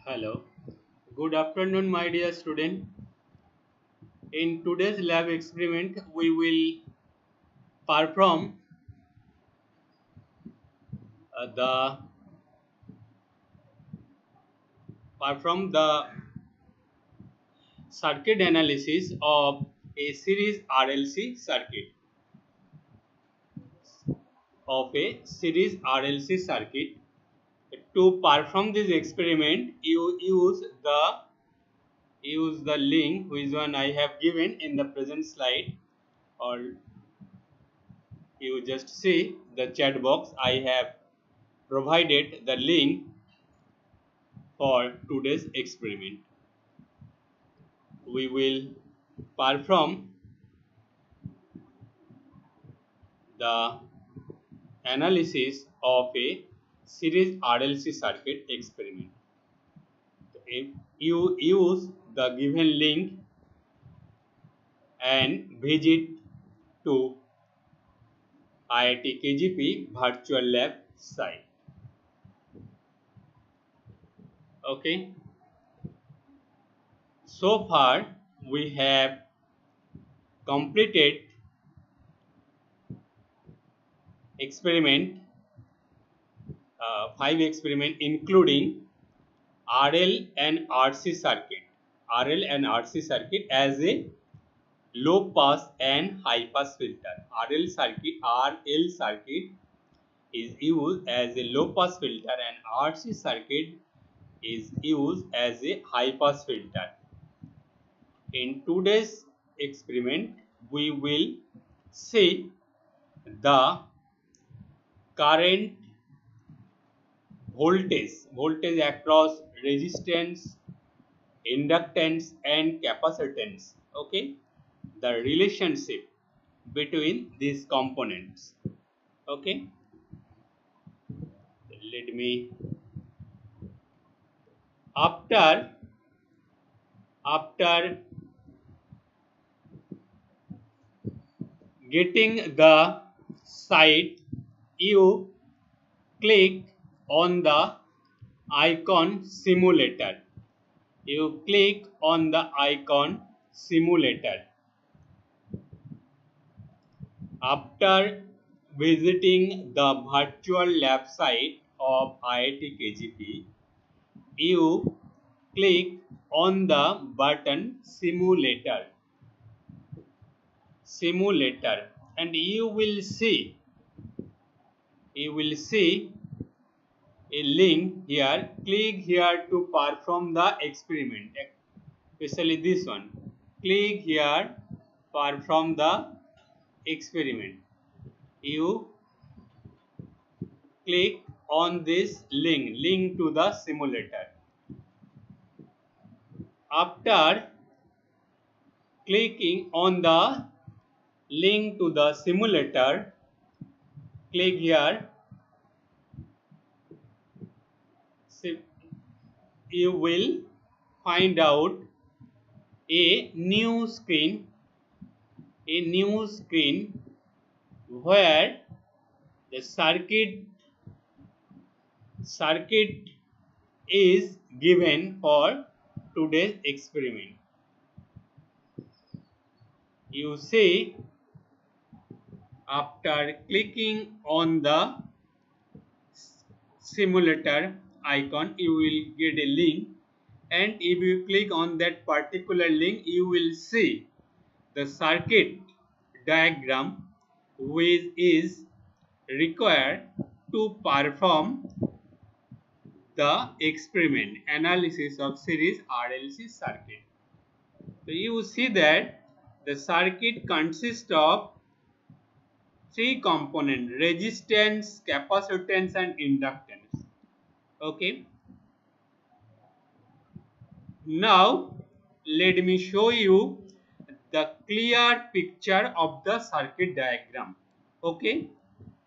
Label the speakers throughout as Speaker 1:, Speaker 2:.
Speaker 1: Hello, good afternoon, my dear student. In today's lab experiment, we will perform the circuit analysis of a series RLC circuit circuit. To perform this experiment, you use the link which one I have given in the present slide, or you just see the chat box. I have provided the link for today's experiment. We will perform the analysis of a series RLC circuit experiment. If you use the given link and visit to IIT KGP virtual lab site. Okay. So far we have completed experiment 5 experiment including RL and RC circuit. RL and RC circuit as a low pass and high pass filter. RL circuit is used as a low pass filter and RC circuit is used as a high pass filter. In today's experiment, we will see the current voltage across resistance, inductance and capacitance. Okay, the relationship between these components. Okay, let me after getting the site, you click on the icon simulator. You click on the icon simulator. After visiting the virtual lab site of IIT KGP, you click on the button simulator and you will see a link here. Click here to perform the experiment, especially this one. Click here, perform the experiment. You click on this link to the simulator. After clicking on the link to the simulator, click here. You will find out a new screen where the circuit is given for today's experiment. You see, after clicking on the simulator icon, you will get a link, and if you click on that particular link, you will see the circuit diagram which is required to perform the experiment analysis of series RLC circuit. So you see that the circuit consists of 3 components: resistance, capacitance and inductance. Okay. Now let me show you the clear picture of the circuit diagram. Okay,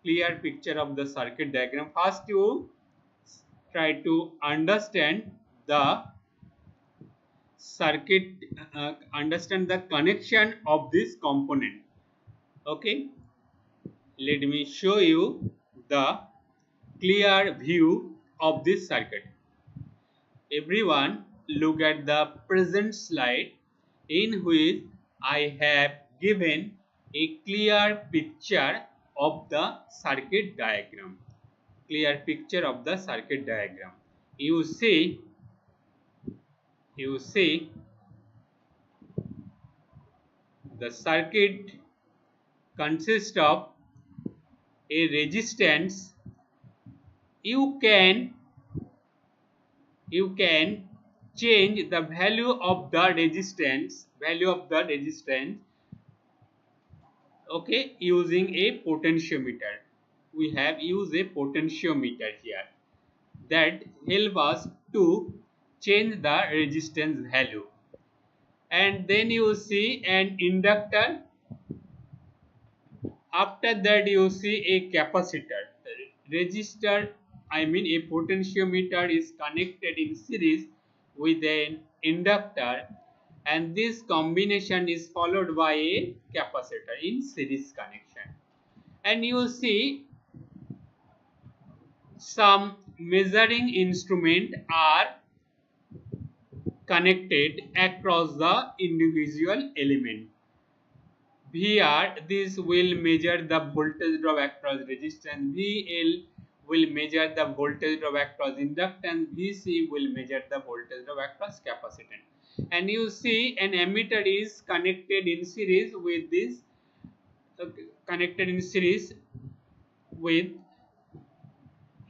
Speaker 1: clear picture of the circuit diagram. First you try to understand the circuit, understand the connection of this component. Okay, let me show you the clear view of this circuit. everyone look at the present slide in which I have given a clear picture of the circuit diagram. Clear picture of the circuit diagram. You see the circuit consists of a resistance. You can change the value of the resistance, okay, using a potentiometer. We have used a potentiometer here that help us to change the resistance value. And then you see an inductor. After that you see a capacitor. Resistor, I mean a potentiometer, is connected in series with an inductor, and this combination is followed by a capacitor in series connection. And you see some measuring instrument are connected across the individual element. VR, this will measure the voltage drop across resistance. VL will measure the voltage drop across inductance. VC will measure the voltage drop across capacitance. And you see an ammeter is connected in series with this, with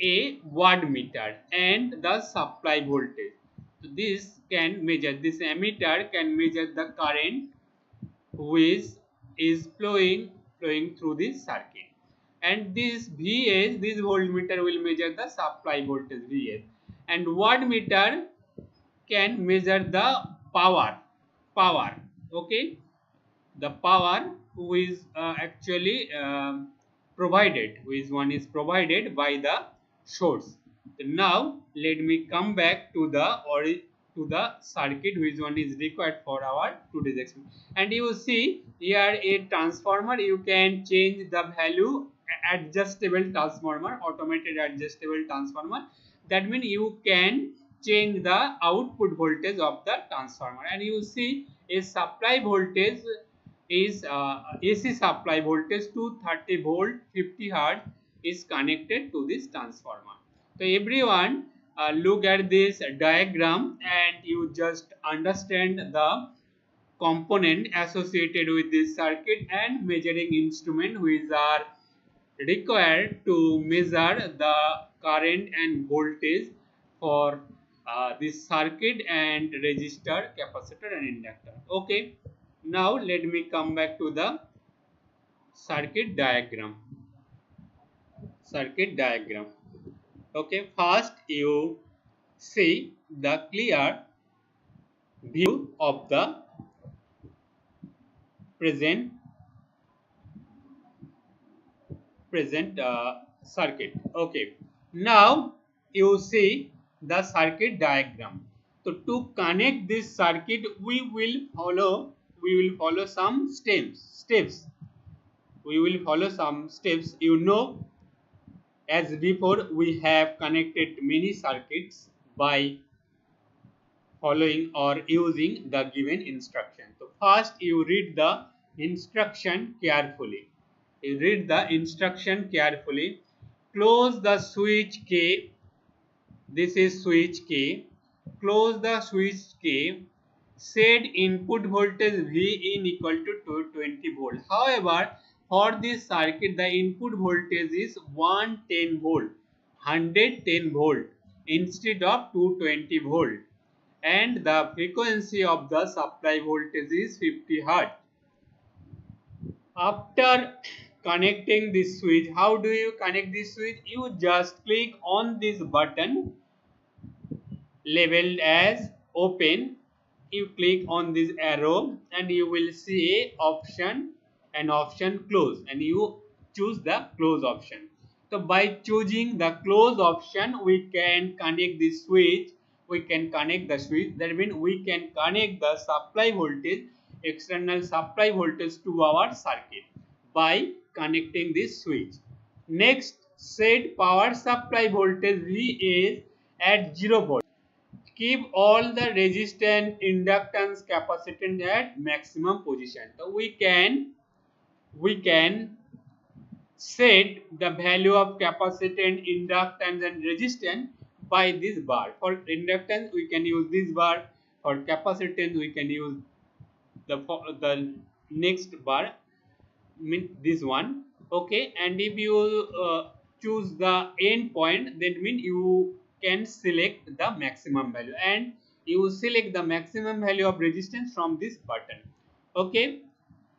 Speaker 1: a watt meter and the supply voltage. So this ammeter can measure the current which is flowing through this circuit, and this VS, this voltmeter, will measure the supply voltage VS, and wattmeter can measure the power. Okay, the power who is actually provided, which one is provided by the source. Now let me come back to the circuit which one is required for our today's experiment. And you see here a transformer. You can change the value, adjustable transformer, automated adjustable transformer. That means you can change the output voltage of the transformer. And you see a supply voltage is AC supply voltage 230 volt 50 hertz is connected to this transformer. So everyone look at this diagram and you just understand the component associated with this circuit and measuring instrument which are required to measure the current and voltage for this circuit and resistor, capacitor and inductor. Okay, now let me come back to the circuit diagram. Okay, first you see the clear view of the present circuit. Okay, now you see the circuit diagram. So to connect this circuit we will follow some steps. You know, as before we have connected many circuits by following or using the given instruction. So first you read the instruction carefully. Close the switch K. This is switch K. Close the switch K. Set input voltage Vin equal to 220 volt. However, for this circuit the input voltage is 110 volt instead of 220 volt, and the frequency of the supply voltage is 50 hertz. After connecting this switch, how do you connect this switch? You just click on this button labeled as open. You click on this arrow and you will see an option close, and you choose the close option. So by choosing the close option we can connect the switch. That means we can connect the supply voltage, external supply voltage, to our circuit by connecting this switch. Next, set power supply voltage V is at 0 volt. keep all the resistance, inductance, capacitance at maximum position. So we can set the value of capacitance, inductance and resistance by this bar. For inductance we can use this bar, for capacitance we can use the next bar, mean this one. Okay, and if you choose the end point, then mean you can select the maximum value, and you select the maximum value of resistance from this button. Okay,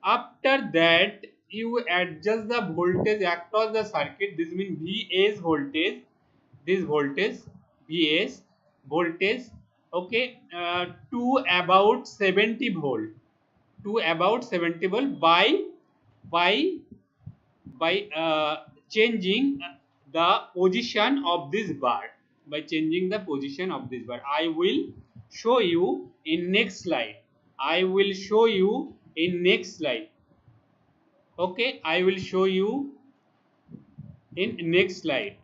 Speaker 1: after that you adjust the voltage across the circuit. This means VS voltage, this voltage VS voltage, okay, to about 70 volt, to about 70 volt by changing the position of this bar, by changing the position of this bar. I will show you in next slide. I will show you in next slide. Okay, I will show you in next slide.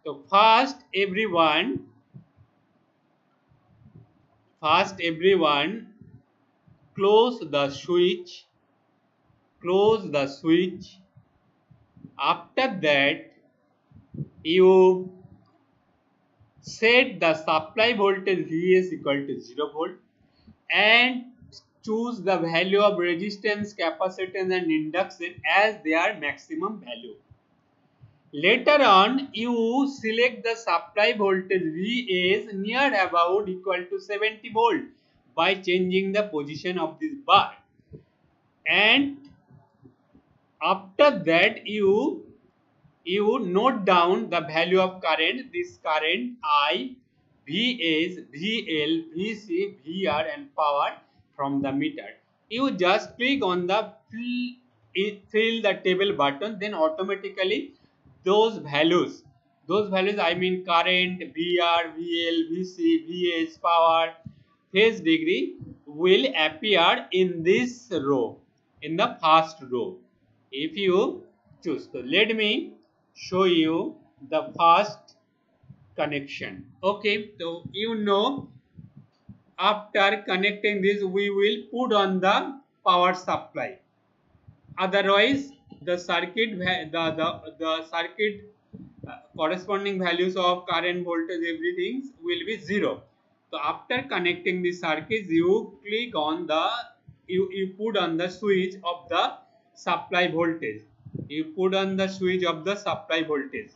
Speaker 1: So first everyone close the switch, close the switch. After that you set the supply voltage Vs equal to 0 volt and choose the value of resistance, capacitance and inductance as their maximum value. Later on you select the supply voltage Vs near about equal to 70 volt by changing the position of this bar, and after that you note down the value of current. This current I, Vs, Vl, Vc, Vr and power from the meter. You just click on the fill the table button, then automatically those values I mean current, Vr, Vl, Vc, Vs, power, phase degree will appear in this row, in the first row if you choose. So let me show you the first connection. Okay, so you know, after connecting this we will put on the power supply, otherwise the circuit the circuit corresponding values of current, voltage, everything will be zero. So after connecting the circuit you click on the you put on the switch of the supply voltage, you put on the switch of the supply voltage.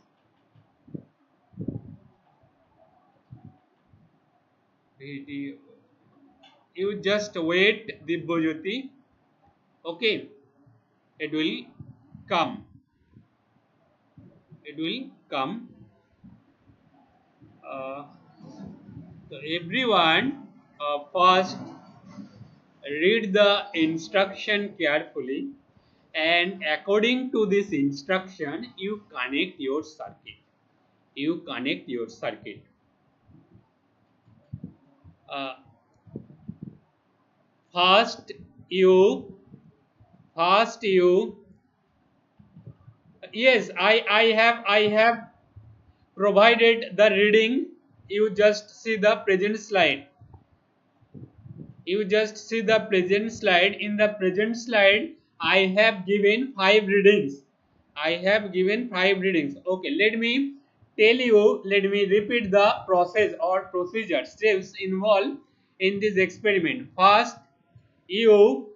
Speaker 1: You just wait Divyajyoti. Okay, it will come, it will come. So everyone first read the instruction carefully, and according to this instruction you connect your circuit, you connect your circuit. uh, first you yes, I have provided the reading. You just see the present slide, you just see the present slide. In the present slide I have given 5 readings, I have given 5 readings. Okay, let me tell you, let me repeat the process or procedure steps involved in this experiment. First you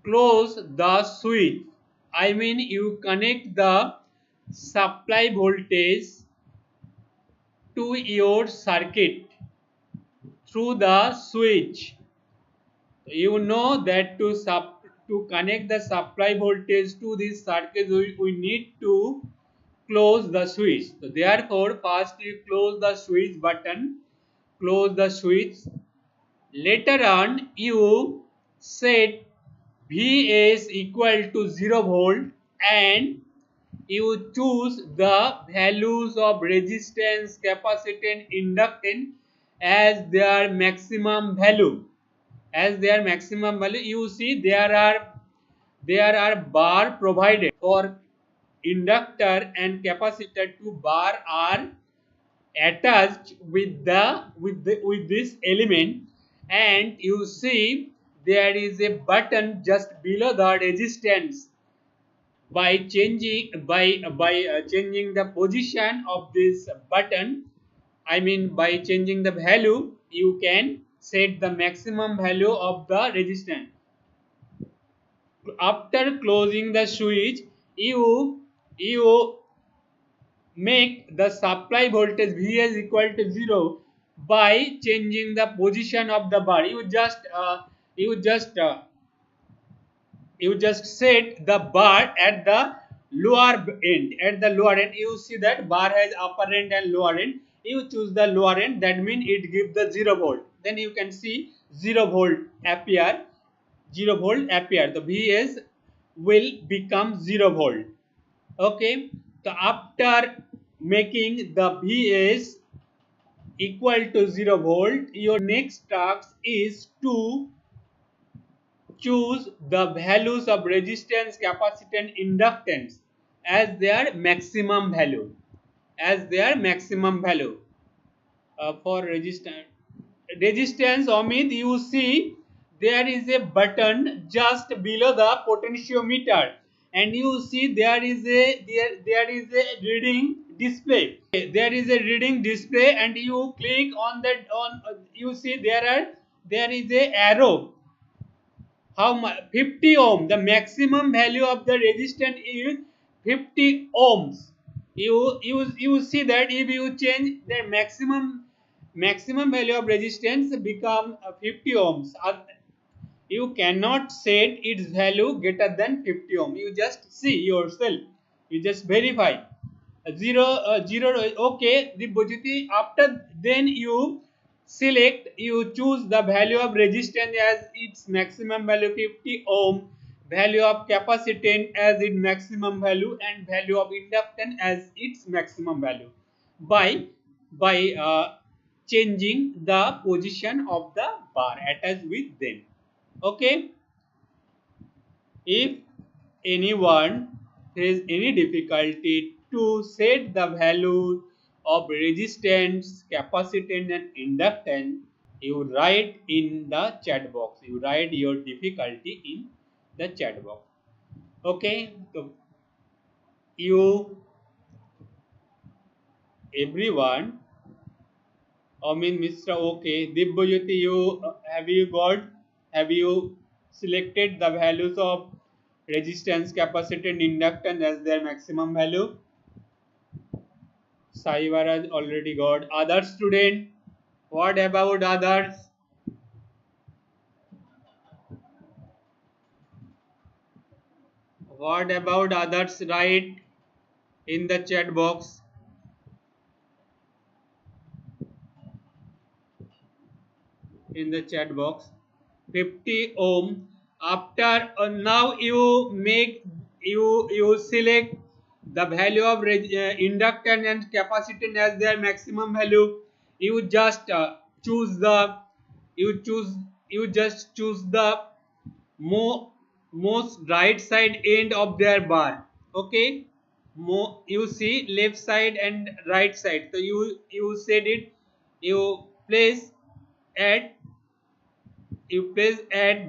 Speaker 1: close the switch, I mean you connect the supply voltage to your circuit through the switch. You know that to connect the supply voltage to this circuit we need to close the switch. So therefore first you close the switch button, close the switch. Later on you set Vs equal to 0 volt and you choose the values of resistance, capacitance, inductance as their maximum value, as their maximum value. You see there are bar provided for inductor and capacitor. Two bar are attached with this element, and you see there is a button just below the resistance. By changing the position of this button, I mean by changing the value, you can set the maximum value of the resistance. After closing the switch, you make the supply voltage Vs equal to 0 by changing the position of the bar. You just set the bar at the lower end. At the lower end, you see that bar has upper end and lower end. You choose the lower end, that means it gives the 0 volt. Then you can see 0 volt appear. 0 volt appear, the Vs will become 0 volt. Okay, so after making the Vs equal to 0 volt, your next task is to choose the values of resistance, capacitance, inductance as their maximum value. For resistance, Omid, you see there is a button just below the potentiometer, and you see there is a reading display. There is a reading display, and you click on that. You see there is a arrow. How much? 50 ohm. The maximum value of the resistance is 50 ohms. You see that if you change the maximum value of resistance become 50 ohms. You cannot set its value greater than 50 ohm. You just see yourself. You just verify. Zero. Okay, the Bojiti. After then you choose the value of resistance as its maximum value 50 ohm, value of capacitance as its maximum value, and value of inductance as its maximum value by changing the position of the bar attached with them. Okay, if anyone has any difficulty to set the value of resistance, capacitance and inductance, you write in the chat box. You write your difficulty in the chat box. Okay, so you everyone, I mean Mr. Okay, Dibbojyoti, have you selected the values of resistance, capacitance, inductance as their maximum value? Saivaraj already got. Other student, what about others? What about others? Write in the chat box. In the chat box. 50 ohm. After now you select the value of inductance and capacitance as their maximum value. You just choose the you choose you just choose the most right side end of their bar. Okay, you see left side and right side, so you said it, you place at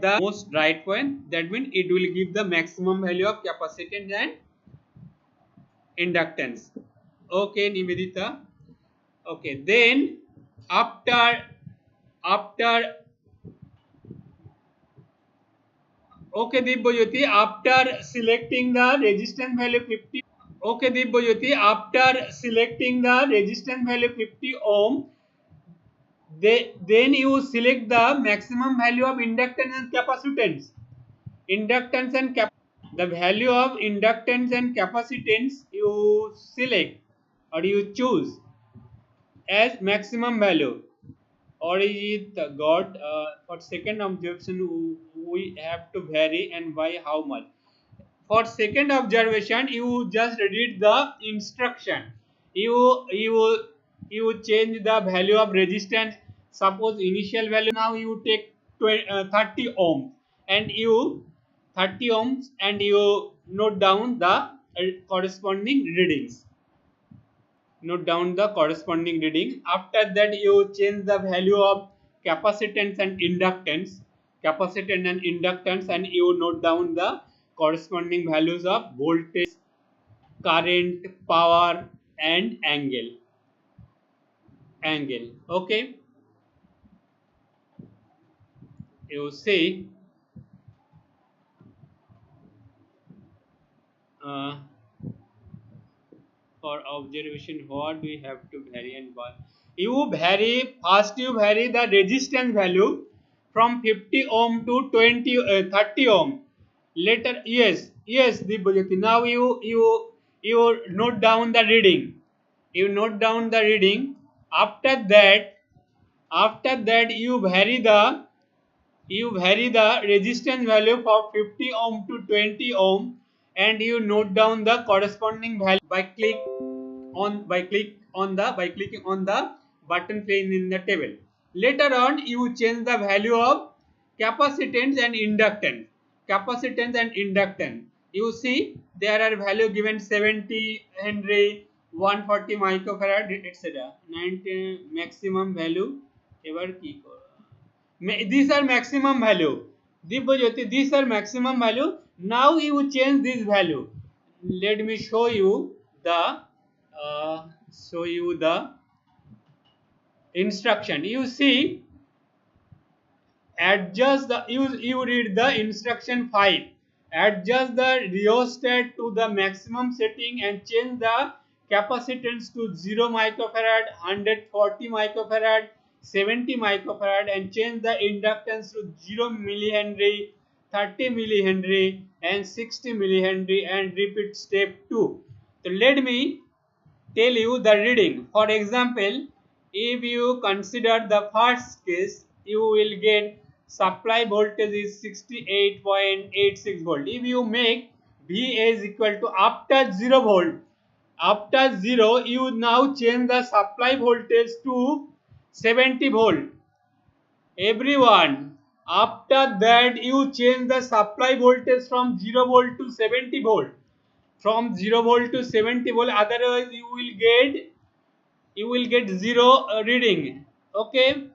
Speaker 1: the most right point, that means it will give the maximum value of capacitance and inductance. Okay, Nivedita. Okay, then after okay, Dibbojyoti, after selecting the resistance value 50. Okay, Dibbojyoti, after selecting the resistance value 50 ohm, then you select the maximum value of inductance and capacitance. The value of inductance and capacitance you select or you choose as maximum value. Or is it got for second observation we have to vary, and by how much? For second observation, you just read the instruction. You change the value of resistance. Suppose initial value, now you take 30 ohms, and you note down the corresponding readings. note down the corresponding reading. After that, you change the value of capacitance and inductance, and you note down the corresponding values of voltage, current, power, and angle. Okay, you see. Uh, for observation, what we have to vary and why? You vary the resistance value from 50 ohm to 30 ohm. Later, yes, Dibajyoti. Now you note down the reading. You note down the reading. After that you vary the resistance value from 50 ohm to 20 ohm, and you note down the corresponding value by clicking on the button placed in the table. Later on, you change the value of capacitance and inductance. You see there are value given 70 Henry, 140 microfarad, etc. 90 maximum value. Ever key these are maximum value. Dibajyoti, these are maximum value. Now you change this value. Let me show you the instruction. You see, adjust the you read the instruction 5. Adjust the rheostat to the maximum setting and change the capacitance to 0 microfarad, 140 microfarad, 70 microfarad, and change the inductance to 0 millihenry, 30 millihenry, and 60 millihenry, and repeat step 2. So let me tell you the reading. For example, if you consider the first case, you will get supply voltage is 68.86 volt. If you make V is equal to after 0 volt, after 0 you now change the supply voltage to 70 volt. Everyone, after that you change the supply voltage from 0 volt to 70 volt. From 0 volt to 70 volt, otherwise you will get zero reading. Okay,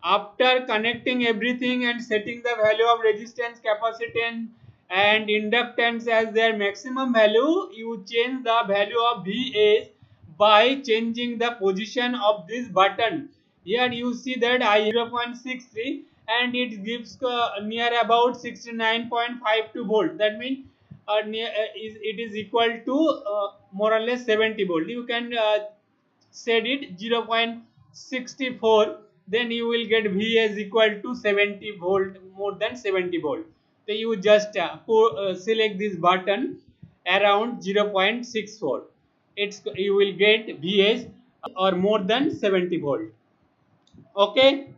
Speaker 1: after connecting everything and setting the value of resistance, capacitance, and inductance as their maximum value, you change the value of VA by changing the position of this button. Here you see that I 0.63 and it gives near about 69.52 volt. That means it is equal to more or less 70 volt. You can set it 0.64, then you will get V is equal to 70 volt, more than 70 volt. So you just select this button around 0.64. You will get Vs or more than 70 volt. Okay,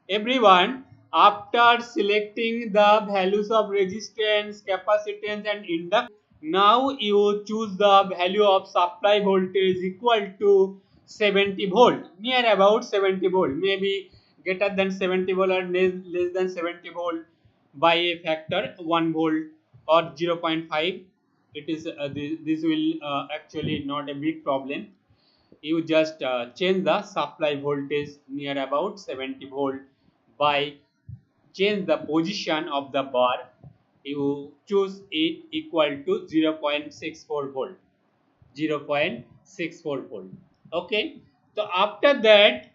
Speaker 1: everyone, after selecting the values of resistance, capacitance, and inductance, now you choose the value of supply voltage equal to 70 volt, near about 70 volt, maybe greater than 70 volt or less than 70 volt by a factor 1 volt or 0.5. It is this will actually not a big problem. You just change the supply voltage near about 70 volt by change the position of the bar. You choose it equal to 0.64 volt. 0.64 volt. Okay, so after that,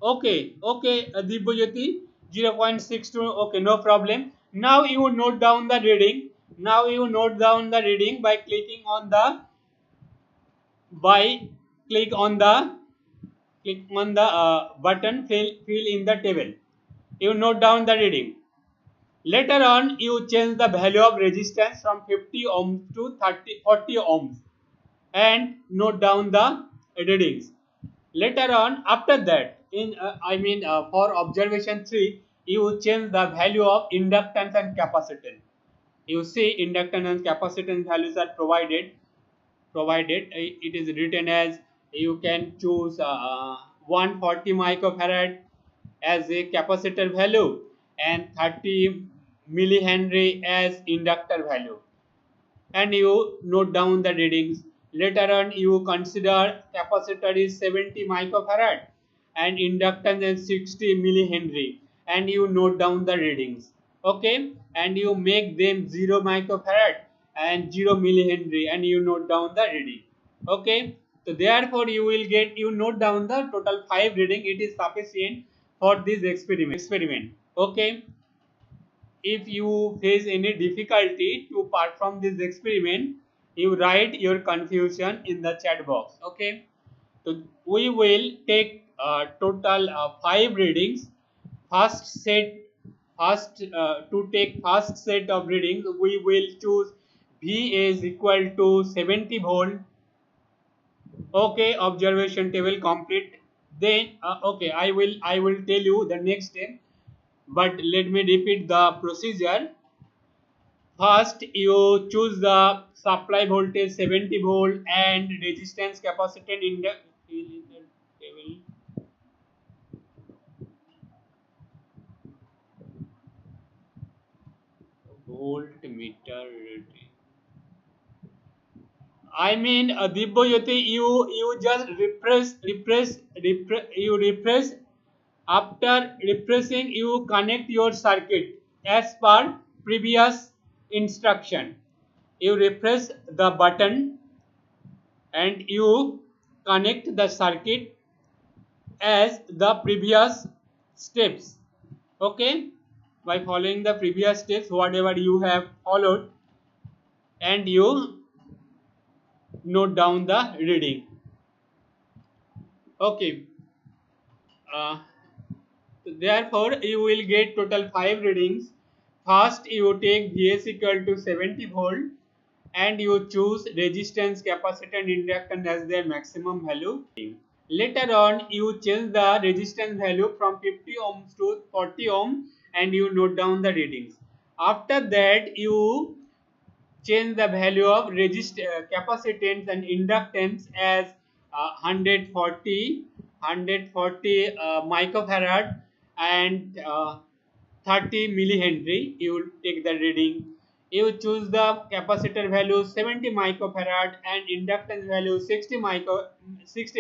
Speaker 1: okay, Dibajyoti, 0.62, okay, no problem. Now you note down the reading. By clicking on the button fill in the table. You note down the reading. Later on, you change the value of resistance from 50 ohms to 40 ohms and note down the readings. Later on, after that, for observation 3, you change the value of inductance and capacitance. You see, inductance and capacitance values are provided. It is written as, you can choose 140 microfarad as a capacitor value and 30 millihenry as inductor value, and you note down the readings. Later on, you consider capacitor is 70 microfarad and inductance is 60 millihenry, and you note down the readings. Okay, and you make them 0 microfarad and 0 millihenry, and you note down the reading. Okay, so therefore you will get, you note down the total 5 reading. It is sufficient for this experiment. Okay, if you face any difficulty to perform this experiment, you write your confusion in the chat box. Okay, so we will take total 5 readings. First set, to take first set of readings, we will choose V is equal to 70 volt. Okay, observation table complete. Then okay, I will tell you the next step, but let me repeat the procedure. First, you choose the supply voltage 70 volt and resistance capacitance in the table. Voltmeter reading. I mean, Divyajyoti, you just you refresh. After refreshing, you connect your circuit as per previous instruction. You refresh the button and you connect the circuit as the previous steps. Okay, by following the previous steps, whatever you have followed, and you note down the reading. Okay, uh, therefore you will get total 5 readings. First, you take Vs equal to 70 volt and you choose resistance, capacitance, inductance as their maximum value. Later on, you change the resistance value from 50 ohms to 40 ohm and you note down the readings. After that, you change the value of capacitance and inductance as 140 microfarad and 30 millihenry. You will take the reading. You choose the capacitor value 70 microfarad and inductance value 60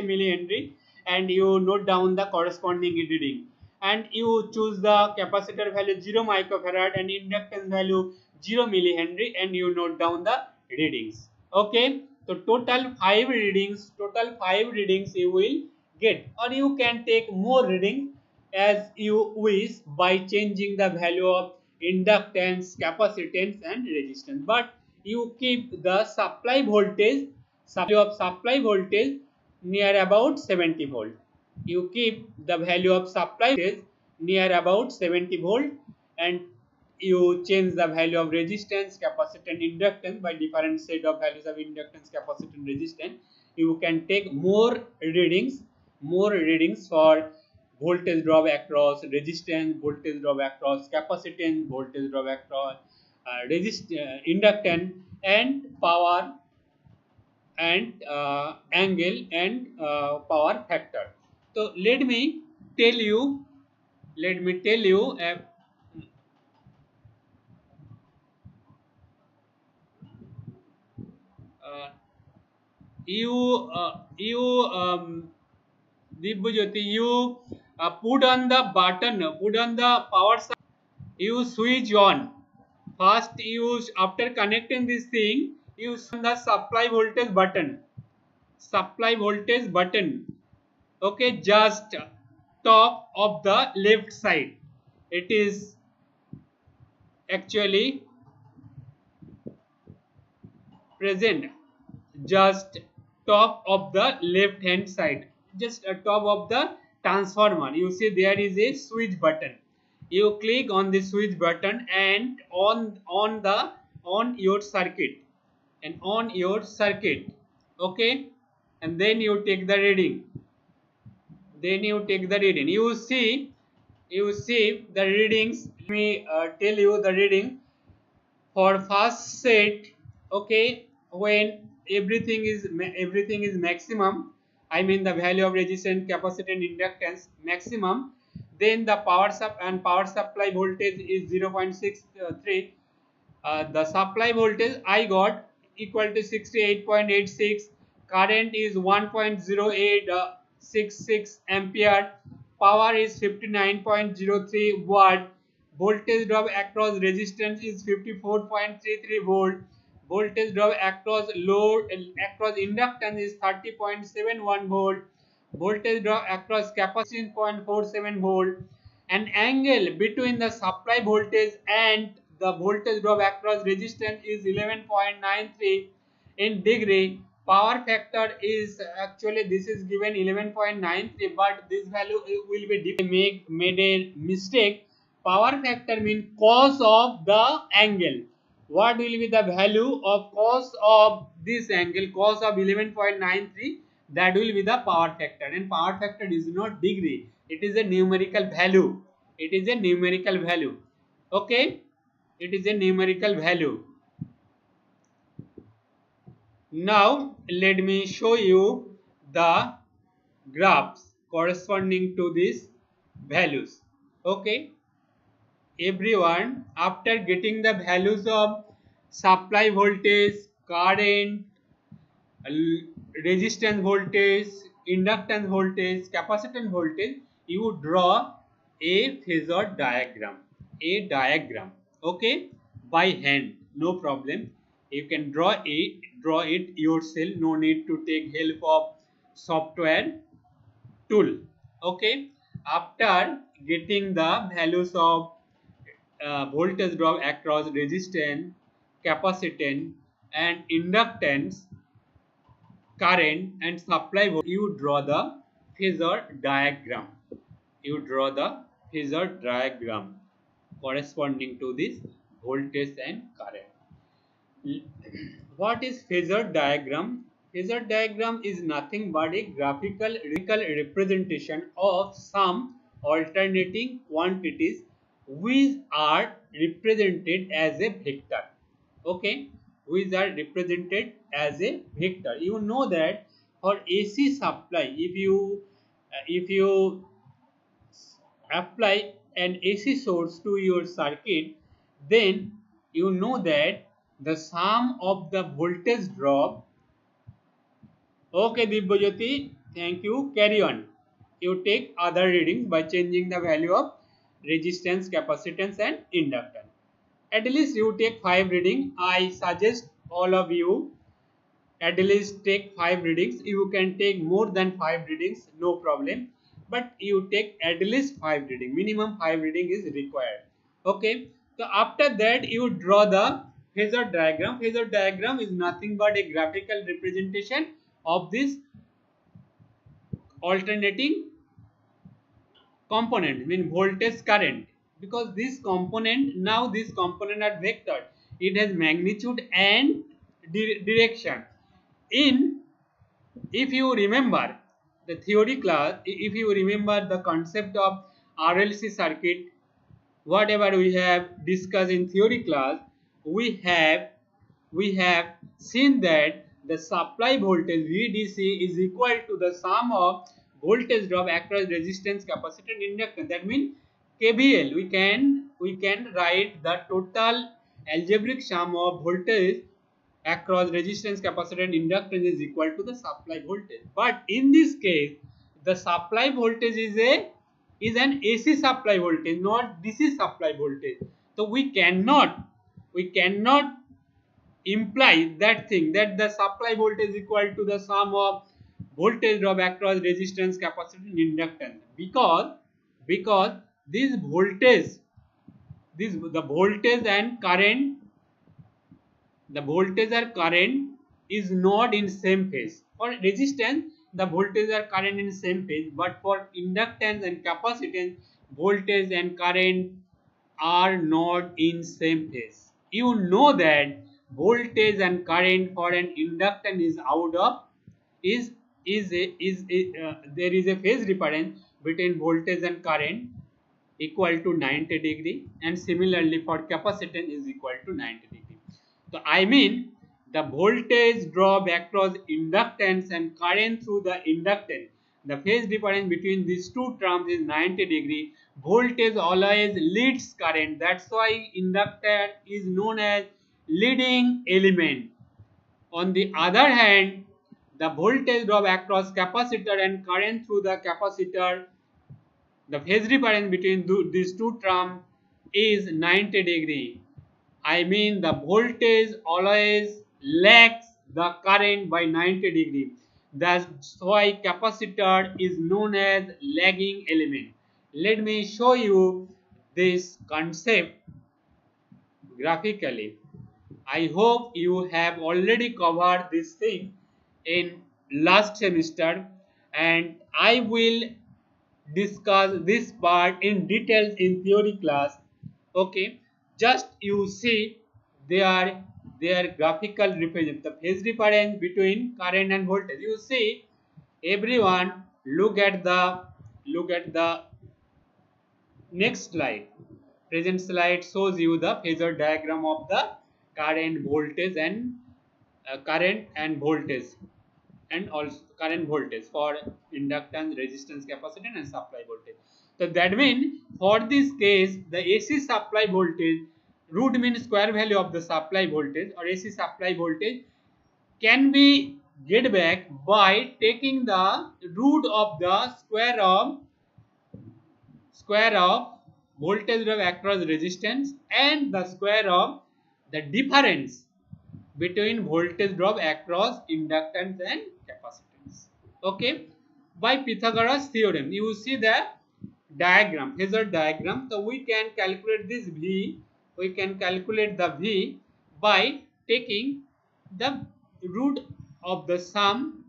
Speaker 1: millihenry, and you note down the corresponding reading. And you choose the capacitor value 0 microfarad and inductance value 0 millihenry, and you note down the readings. Okay, so total 5 readings. Total 5 readings you will get, or you can take more readings as you wish by changing the value of inductance, capacitance and resistance, but you keep the supply voltage near about 70 volt. You keep the value of supply voltage near about 70 volt, and you change the value of resistance, capacitance, inductance by different set of values of inductance, capacitance, resistance. You can take more readings for voltage drop across resistance, voltage drop across capacitance, voltage drop across inductance, and power and angle and power factor. So tell you let me tell you uh, you Divyajyoti, you put on the button, put on the power supply, you switch on. First, after connecting this thing, you switch on the supply voltage button. Okay, just top of the left side. It is actually present just top of the left hand side, just top of the transformer. You see there is a switch button. You click on the switch button and on your circuit, okay, and then you take the reading. You see the readings. Let me tell you the reading for first set. Okay, when everything is maximum, I mean the value of resistance, capacitance, inductance maximum, then the power supply voltage is 0.63. The supply voltage I got equal to 68.86, current is 1.0866 ampere, power is 59.03 watt, voltage drop across resistance is 54.33 volt, voltage drop across load across inductance is 30.71 volt, voltage drop across capacitance 0.47 volt, an angle between the supply voltage and the voltage drop across resistance is 11.93 in degree. Power factor is actually this is given 11.93, but this value will be different. Made a mistake. Power factor means cos of the angle. What will be the value of cos of this angle? Cos of 11.93, that will be the power factor, and power factor is not degree, it is a numerical value. It is a numerical value. Okay, it is a numerical value. Now let me show you the graphs corresponding to these values. Okay, everyone, after getting the values of supply voltage, current, resistance voltage, inductance voltage, capacitance voltage, you draw a phasor diagram. A diagram, okay, by hand, no problem. You can draw it yourself. No need to take help of software tool. Okay, after getting the values of voltage drop across resistance, capacitance, and inductance, current and supply voltage, you draw the phasor diagram. You draw the phasor diagram corresponding to this voltage and current. What is phasor diagram? Phasor diagram is nothing but a graphical representation of some alternating quantities which are represented as a vector. Okay, which are represented as a vector. You know that for AC supply, if you apply an AC source to your circuit, then you know that the sum of the voltage drop. Okay, Divyajyoti, thank you. Carry on. You take other readings by changing the value of resistance, capacitance, and inductance. At least you take 5 readings. I suggest all of you at least take 5 readings. You can take more than 5 readings, no problem, but you take at least 5 readings. Minimum 5 reading is required. Okay, so after that you draw the phasor diagram. Phasor diagram is nothing but a graphical representation of this alternating component, mean voltage, current, because this component, now this component are vector, it has magnitude and direction. In, if you remember the theory class, if you remember the concept of RLC circuit, whatever we have discussed in theory class, we have seen that the supply voltage VDC is equal to the sum of voltage drop across resistance, capacitance, inductance. That means KVL. We can write the total algebraic sum of voltage across resistance, capacitance, inductance is equal to the supply voltage. But in this case, the supply voltage is an AC supply voltage, not DC supply voltage. So we cannot imply that thing, that the supply voltage is equal to the sum of voltage drop across resistance, capacitance, inductance, because this voltage, the voltage and current, the voltage or current is not in same phase. For resistance, the voltage or current in same phase, but for inductance and capacitance, voltage and current are not in same phase. You know that voltage and current for an inductance is out of there is a phase difference between voltage and current equal to 90 degree, and similarly for capacitance is equal to 90 degree. So I mean the voltage drop across inductance and current through the inductance, the phase difference between these two terms is 90 degree. Voltage always leads current, that's why inductor is known as leading element. On the other hand, the voltage drop across capacitor and current through the capacitor, the phase difference between these two terms is 90 degree. I mean the voltage always lags the current by 90 degree. That's why capacitor is known as lagging element. Let me show you this concept graphically. I hope you have already covered this thing in last semester, and I will discuss this part in details in theory class. Okay, just you see their graphical represent the phase difference between current and voltage. You see, everyone look at the next slide. Present slide shows you the phasor diagram of the current voltage and current and voltage, and also current voltage for inductance, resistance, capacitance and supply voltage. So that means for this case the AC supply voltage, root means square value of the supply voltage or AC supply voltage, can be get back by taking the root of the square of voltage drop across resistance and the square of the difference between voltage drop across inductance and capacitance. Okay, by Pythagoras theorem, you see the diagram, phasor diagram. So we can calculate this V. We can calculate the V by taking the root of the sum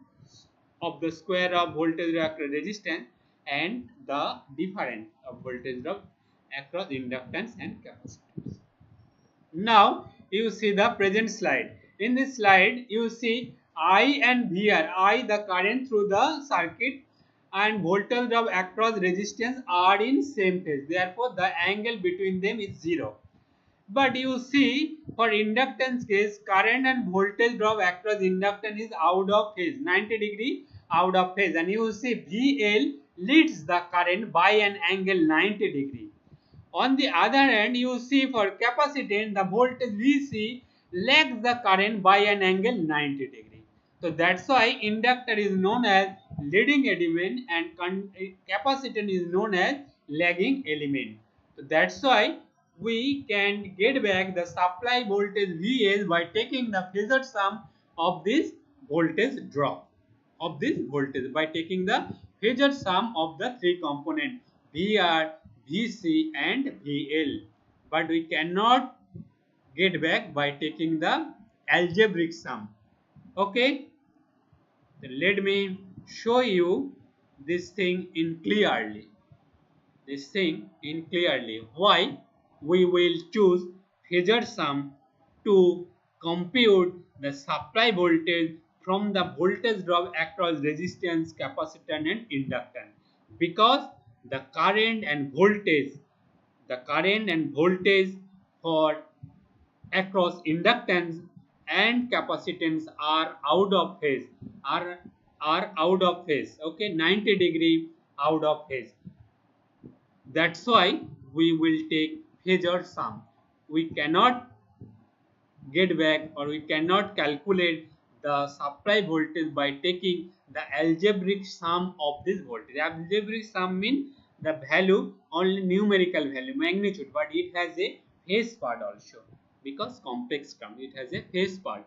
Speaker 1: of the square of voltage drop across resistance and the difference of voltage drop across inductance and capacitance. Now you see the present slide. In this slide you see I and VR. I the current through the circuit and voltage drop across resistance are in same phase. Therefore the angle between them is 0. But you see for inductance case, current and voltage drop across inductance is out of phase, 90 degree out of phase, and you see VL leads the current by an angle 90 degree. On the other hand, you see for capacitance, the voltage VC lags the current by an angle 90 degree. So that's why inductor is known as leading element and capacitance is known as lagging element. So that's why we can get back the supply voltage Vs by taking the phasor sum of this voltage drop of this voltage by taking the phasor sum of the three components VR, Vc and Vl, but we cannot get back by taking the algebraic sum. Okay, then let me show you this thing in clearly. Why we will choose phasor sum to compute the supply voltage from the voltage drop across resistance, capacitance and inductance, because the current and voltage for across inductance and capacitance are out of phase, are out of phase. Okay, 90 degree out of phase. That's why we will take phasor sum. We cannot get back or we cannot calculate the supply voltage by taking the algebraic sum of this voltage. Algebraic sum means the value, only numerical value, magnitude, but it has a phase part also, because complex term, it has a phase part.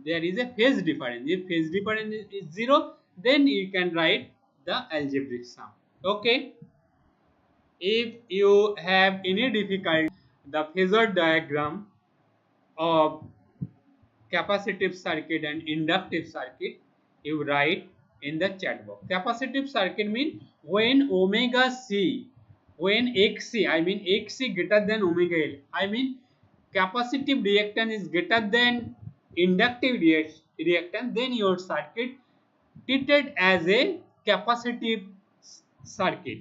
Speaker 1: There is a phase difference. If phase difference is 0, then you can write the algebraic sum. Okay. If you have any difficulty, the phasor diagram of capacitive circuit and inductive circuit, you write in the chat box. Capacitive circuit means when omega C, when XC, I mean XC greater than omega L, I mean capacitive reactance is greater than inductive reactance, then your circuit treated as a capacitive circuit.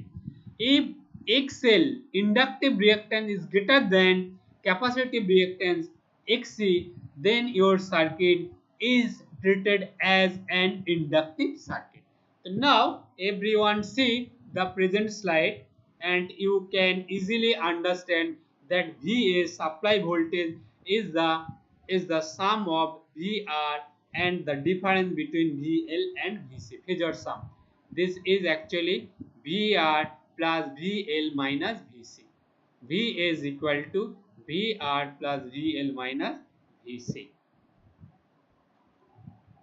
Speaker 1: If XL, inductive reactance, is greater than capacitive reactance XC, then your circuit is treated as an inductive circuit. So now everyone see the present slide and you can easily understand that VA supply voltage is the sum of VR and the difference between VL and VC, phasor sum. This is actually VR plus VL minus VC. VA is equal to VR plus VL minus VC.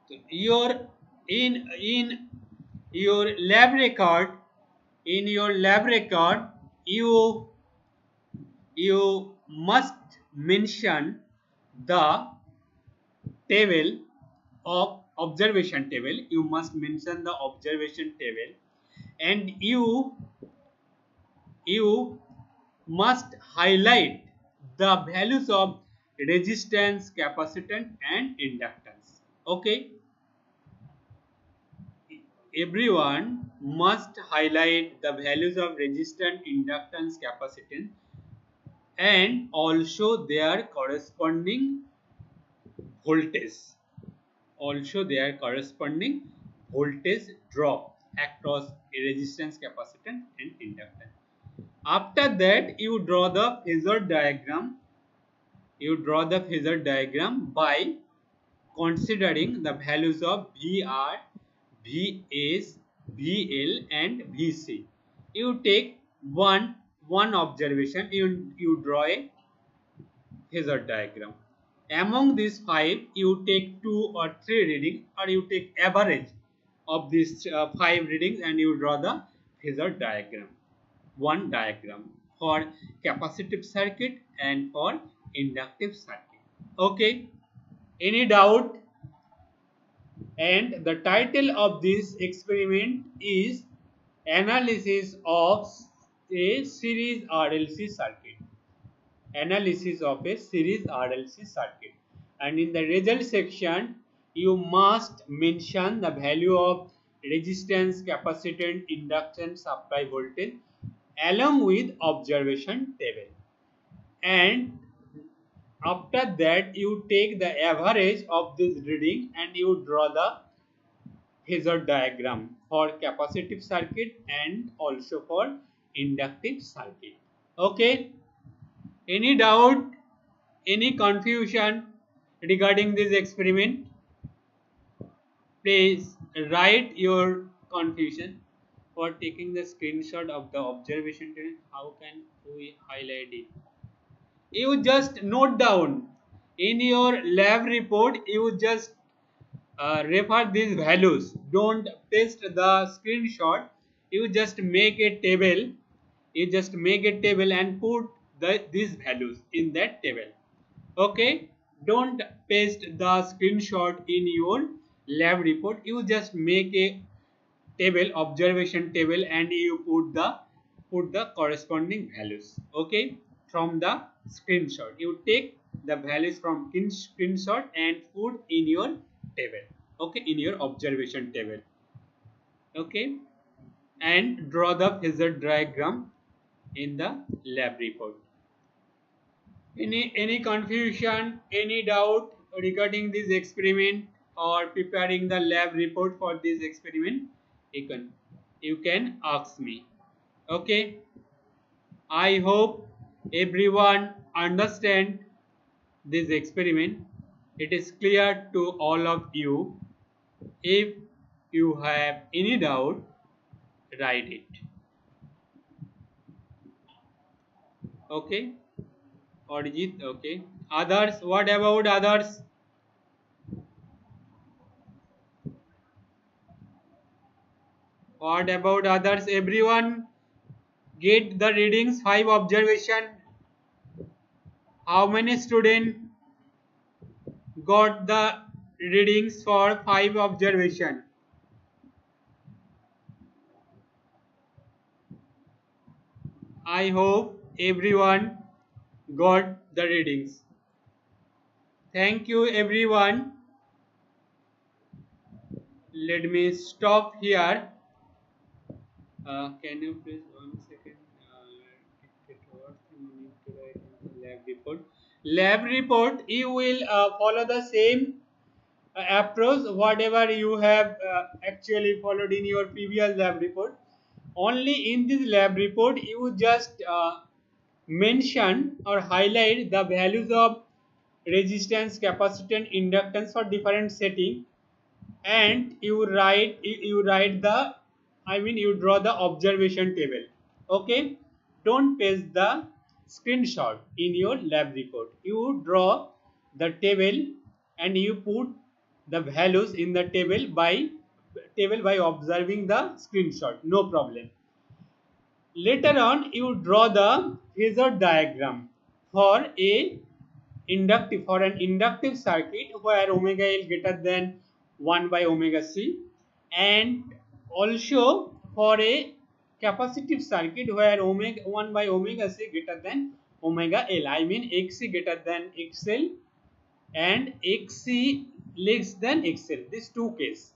Speaker 1: So in your lab record, you must mention the table of observation table. You must mention the observation table, and you must highlight the values of resistance, capacitance and inductance. Okay, everyone must highlight the values of resistance, inductance, capacitance and also their corresponding voltage. Also their corresponding voltage drop across resistance, capacitance and inductance. After that, you draw the phasor diagram. You draw the phasor diagram by considering the values of VR, VS, VL and VC. You take one observation. You draw a phasor diagram. Among these 5, you take 2 or 3 readings, or you take average of these 5 readings and you draw the phasor diagram. One diagram for capacitive circuit and for inductive circuit. Okay, any doubt? And the title of this experiment is analysis of a series RLC circuit. Analysis of a series RLC circuit. And in the result section, you must mention the value of resistance, capacitance, inductance, supply voltage along with observation table. And after that, you take the average of this reading and you draw the phasor diagram for capacitive circuit and also for inductive circuit. Okay, any doubt, any confusion regarding this experiment? Please write your confusion. For taking the screenshot of the observation table, how can we highlight it? You just note down in your lab report. You just refer these values. Don't paste the screenshot. You just make a table. You just make a table and put these values in that table. Okay, don't paste the screenshot in your lab report. You just make a table, observation table, and you put the corresponding values. Okay, from the screenshot you take the values from screenshot and put in your table. Okay, in your observation table. Okay, and draw the phasor diagram in the lab report. Any confusion, any doubt regarding this experiment or preparing the lab report for this experiment? You can ask me. Okay, I hope everyone understand this experiment. It is clear to all of you. If you have any doubt, write it. Okay, Arijit. Okay, others, what about others? What about others? Everyone get the readings, 5 observation. How many students got the readings for 5 observation? I hope everyone got the readings. Thank you everyone. Let me stop here. Can you please 1 second? What you need to write in the lab report? Lab report, you will follow the same approach whatever you have actually followed in your previous lab report. Only in this lab report you just mention or highlight the values of resistance, capacitance, inductance for different setting, and you write the, I mean you draw the observation table. Okay, don't paste the screenshot in your lab report. You draw the table and you put the values in the table by observing the screenshot, no problem. Later on, you draw the phasor diagram for an inductive circuit where omega L greater than 1 by omega C, and also for a capacitive circuit where omega 1 by omega C greater than omega L. I mean XC greater than XL and XC less than XL. These two cases.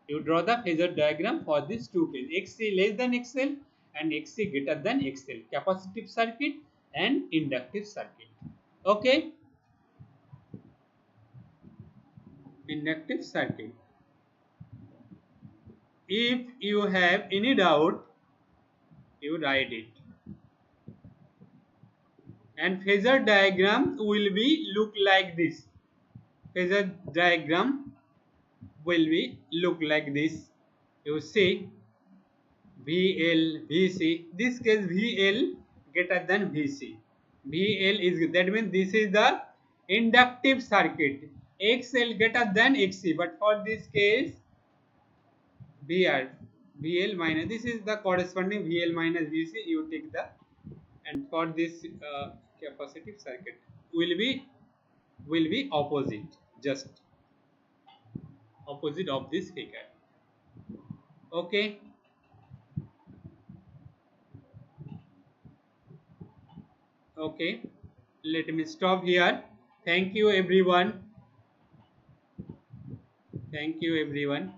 Speaker 1: You draw the phasor diagram for these two cases, XC less than XL and XC greater than XL, capacitive circuit and inductive circuit. Okay, inductive circuit. If you have any doubt, you write it. And phasor diagram will be look like this. Phasor diagram will be look like this. You see VL, VC. This case VL greater than VC. VL is, that means this is the inductive circuit. XL greater than XC, but for this case VR, VL minus, this is the corresponding VL minus VC. You take the, and for this capacitive circuit will be opposite, just opposite of this figure. Okay. Okay, let me stop here. Thank you everyone. Thank you everyone.